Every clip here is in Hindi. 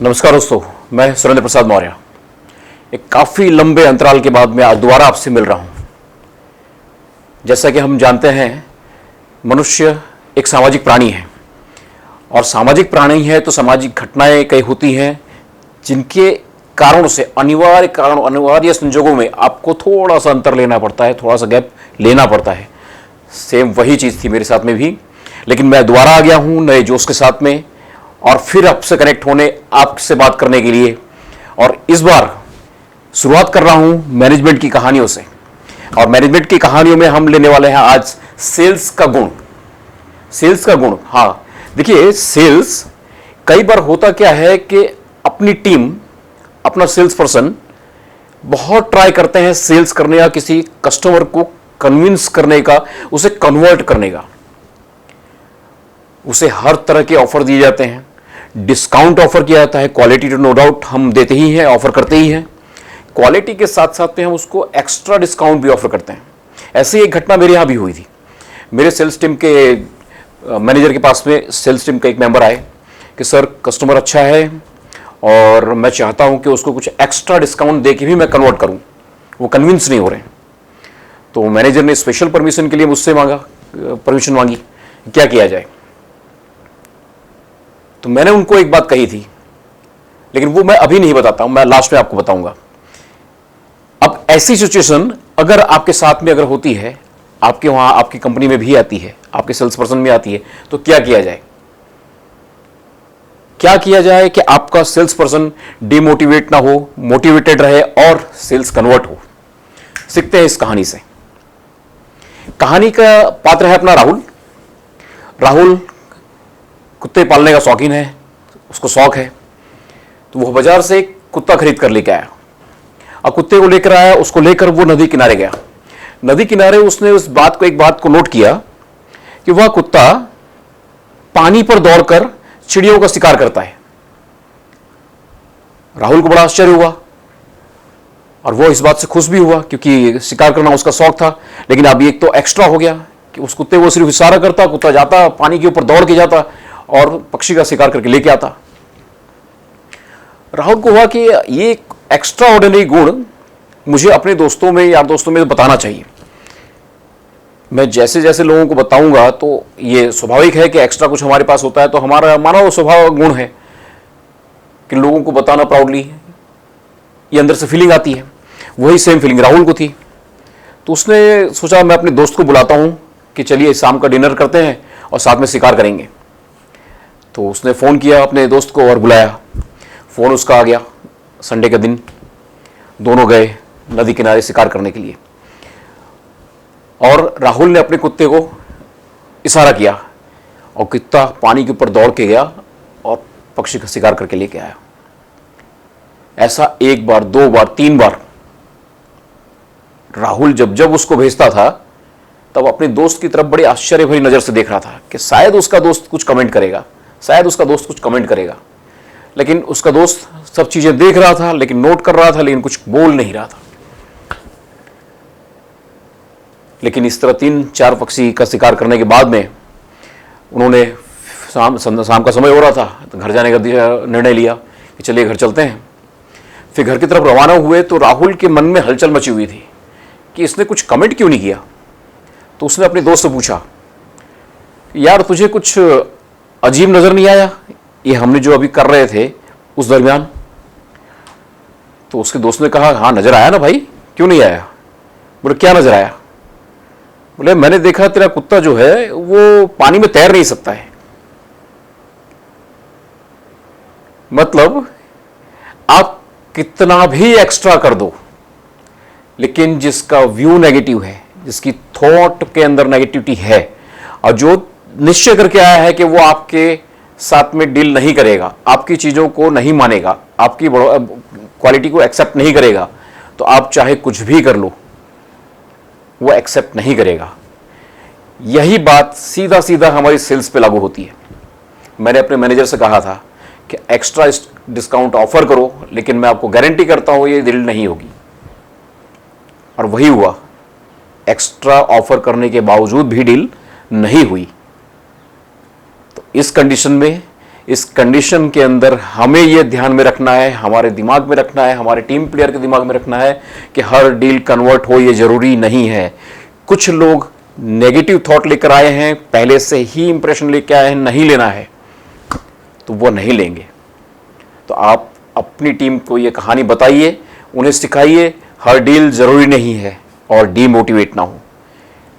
नमस्कार दोस्तों, मैं सुरेंद्र प्रसाद मौर्य। एक काफ़ी लंबे अंतराल के बाद मैं आज दोबारा आपसे मिल रहा हूँ। जैसा कि हम जानते हैं, मनुष्य एक सामाजिक प्राणी है और सामाजिक प्राणी है तो सामाजिक घटनाएं कई होती हैं जिनके कारणों से अनिवार्य संजोगों में आपको थोड़ा सा अंतर लेना पड़ता है, थोड़ा सा गैप लेना पड़ता है। सेम वही चीज़ थी मेरे साथ में भी, लेकिन मैं दोबारा आ गया हूँ नए जोश के साथ में और फिर आपसे कनेक्ट होने, आपसे बात करने के लिए। और इस बार शुरुआत कर रहा हूं मैनेजमेंट की कहानियों से। और मैनेजमेंट की कहानियों में हम लेने वाले हैं आज सेल्स का गुण। सेल्स का गुण, हाँ देखिए, सेल्स कई बार होता क्या है कि अपनी टीम, अपना सेल्स पर्सन बहुत ट्राई करते हैं सेल्स करने का, किसी कस्टमर को कन्विंस करने का, उसे कन्वर्ट करने का। उसे हर तरह के ऑफर दिए जाते हैं, डिस्काउंट ऑफर किया जाता है। क्वालिटी तो नो डाउट हम देते ही हैं, ऑफर करते ही हैं। क्वालिटी के साथ साथ में हम उसको एक्स्ट्रा डिस्काउंट भी ऑफर करते हैं। ऐसी एक घटना मेरे यहाँ भी हुई थी। मेरे सेल्स टीम के मैनेजर के पास में सेल्स टीम का एक मेंबर आए कि सर, कस्टमर अच्छा है और मैं चाहता हूँ कि उसको कुछ एक्स्ट्रा डिस्काउंट दे के भी मैं कन्वर्ट करूँ। वो कन्विंस नहीं हो रहे हैं। तो मैनेजर ने स्पेशल परमिशन के लिए मुझसे परमिशन मांगी, क्या किया जाए। तो मैंने उनको एक बात कही थी, लेकिन वो मैं अभी नहीं बताता हूं, मैं लास्ट में आपको बताऊंगा। अब ऐसी सिचुएशन अगर आपके साथ में अगर होती है, आपके वहां आपकी कंपनी में भी आती है, आपके सेल्स पर्सन में आती है, तो क्या किया जाए? क्या किया जाए कि आपका सेल्स पर्सन डिमोटिवेट ना हो, मोटिवेटेड रहे और सेल्स कन्वर्ट हो। सीखते हैं इस कहानी से। कहानी का पात्र है अपना राहुल। राहुल कुत्ते पालने का शौकीन है, उसको शौक है। तो वो बाजार से एक कुत्ता खरीद कर लेके आया। अब कुत्ते को लेकर आया, उसको लेकर वो नदी किनारे गया। नदी किनारे उसने एक बात को नोट किया कि वह कुत्ता पानी पर दौड़कर चिड़ियों का शिकार करता है। राहुल को बड़ा आश्चर्य हुआ और वो इस बात से खुश भी हुआ, क्योंकि शिकार करना उसका शौक था। लेकिन अब एक तो एक्स्ट्रा हो गया कि उस कुत्ते को सिर्फ इशारा करता, कुत्ता जाता, पानी के ऊपर दौड़ के जाता और पक्षी का शिकार करके लेके आता। राहुल को हुआ कि ये एक एक्स्ट्रा ऑर्डिनरी गुण मुझे अपने दोस्तों में, यार दोस्तों में बताना चाहिए। मैं जैसे जैसे लोगों को बताऊंगा तो ये स्वाभाविक है कि एक्स्ट्रा कुछ हमारे पास होता है तो हमारा मानव स्वभाव गुण है कि लोगों को बताना प्राउडली, ये अंदर से फीलिंग आती है। वही सेम फीलिंग राहुल को थी। तो उसने सोचा मैं अपने दोस्त को बुलाता हूं कि चलिए शाम का डिनर करते हैं और साथ में शिकार करेंगे। तो उसने फ़ोन किया अपने दोस्त को और बुलाया। फ़ोन उसका आ गया। संडे का दिन, दोनों गए नदी किनारे शिकार करने के लिए। और राहुल ने अपने कुत्ते को इशारा किया और कुत्ता पानी के ऊपर दौड़ के गया और पक्षी का शिकार करके लेके आया। ऐसा एक बार, दो बार, तीन बार राहुल जब जब उसको भेजता था तब अपने दोस्त की तरफ बड़ी आश्चर्य भरी नज़र से देख रहा था कि शायद उसका दोस्त कुछ कमेंट करेगा, शायद उसका दोस्त कुछ कमेंट करेगा। लेकिन उसका दोस्त सब चीज़ें देख रहा था, लेकिन नोट कर रहा था, लेकिन कुछ बोल नहीं रहा था। लेकिन इस तरह 3-4 पक्षी का शिकार करने के बाद में उन्होंने शाम का समय हो रहा था तो घर जाने का निर्णय लिया कि चलिए घर चलते हैं। फिर घर की तरफ रवाना हुए तो राहुल के मन में हलचल मची हुई थी कि इसने कुछ कमेंट क्यों नहीं किया। तो उसने अपने दोस्त से पूछा, यार तुझे कुछ अजीब नज़र नहीं आया ये हमने जो अभी कर रहे थे उस दरमियान? तो उसके दोस्त ने कहा, हाँ नज़र आया ना भाई, क्यों नहीं आया? बोले क्या नज़र आया? बोले मैंने देखा तेरा कुत्ता जो है वो पानी में तैर नहीं सकता है। मतलब आप कितना भी एक्स्ट्रा कर दो, लेकिन जिसका व्यू नेगेटिव है, जिसकी थॉट के अंदर नेगेटिविटी है और जो निश्चय करके आया है कि वो आपके साथ में डील नहीं करेगा, आपकी चीज़ों को नहीं मानेगा, आपकी क्वालिटी को एक्सेप्ट नहीं करेगा, तो आप चाहे कुछ भी कर लो वो एक्सेप्ट नहीं करेगा। यही बात सीधा सीधा हमारी सेल्स पे लागू होती है। मैंने अपने मैनेजर से कहा था कि एक्स्ट्रा डिस्काउंट ऑफर करो, लेकिन मैं आपको गारंटी करता हूं ये डील नहीं होगी। और वही हुआ, एक्स्ट्रा ऑफर करने के बावजूद भी डील नहीं हुई। तो इस कंडीशन में इस कंडीशन के अंदर हमें यह ध्यान में रखना है, हमारे दिमाग में रखना है, हमारे टीम प्लेयर के दिमाग में रखना है कि हर डील कन्वर्ट हो ये जरूरी नहीं है। कुछ लोग नेगेटिव थॉट लेकर आए हैं, पहले से ही इंप्रेशन लेकर आए हैं नहीं लेना है, तो वो नहीं लेंगे। तो आप अपनी टीम को ये कहानी बताइए, उन्हें सिखाइए हर डील जरूरी नहीं है और डीमोटिवेट ना हो।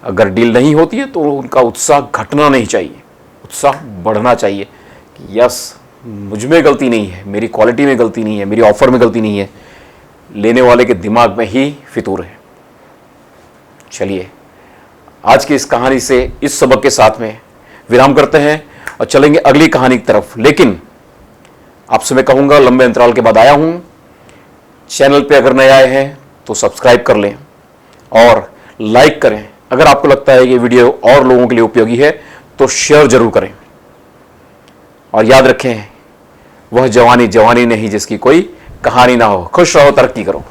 अगर डील नहीं होती है तो उनका उत्साह घटना नहीं चाहिए, उत्साह बढ़ना चाहिए कि यस मुझ में गलती नहीं है, मेरी क्वालिटी में गलती नहीं है, मेरी ऑफर में गलती नहीं है, लेने वाले के दिमाग में ही फितूर है। चलिए आज की इस कहानी से, इस सबक के साथ में विराम करते हैं और चलेंगे अगली कहानी की तरफ। लेकिन आपसे मैं कहूंगा, लंबे अंतराल के बाद आया हूं, चैनल पे अगर नए आए हैं तो सब्सक्राइब कर लें और लाइक करें। अगर आपको लगता है कि वीडियो और लोगों के लिए उपयोगी है तो शेयर जरूर करें। और याद रखें, वह जवानी जवानी नहीं जिसकी कोई कहानी ना हो। खुश रहो, तरक्की करो।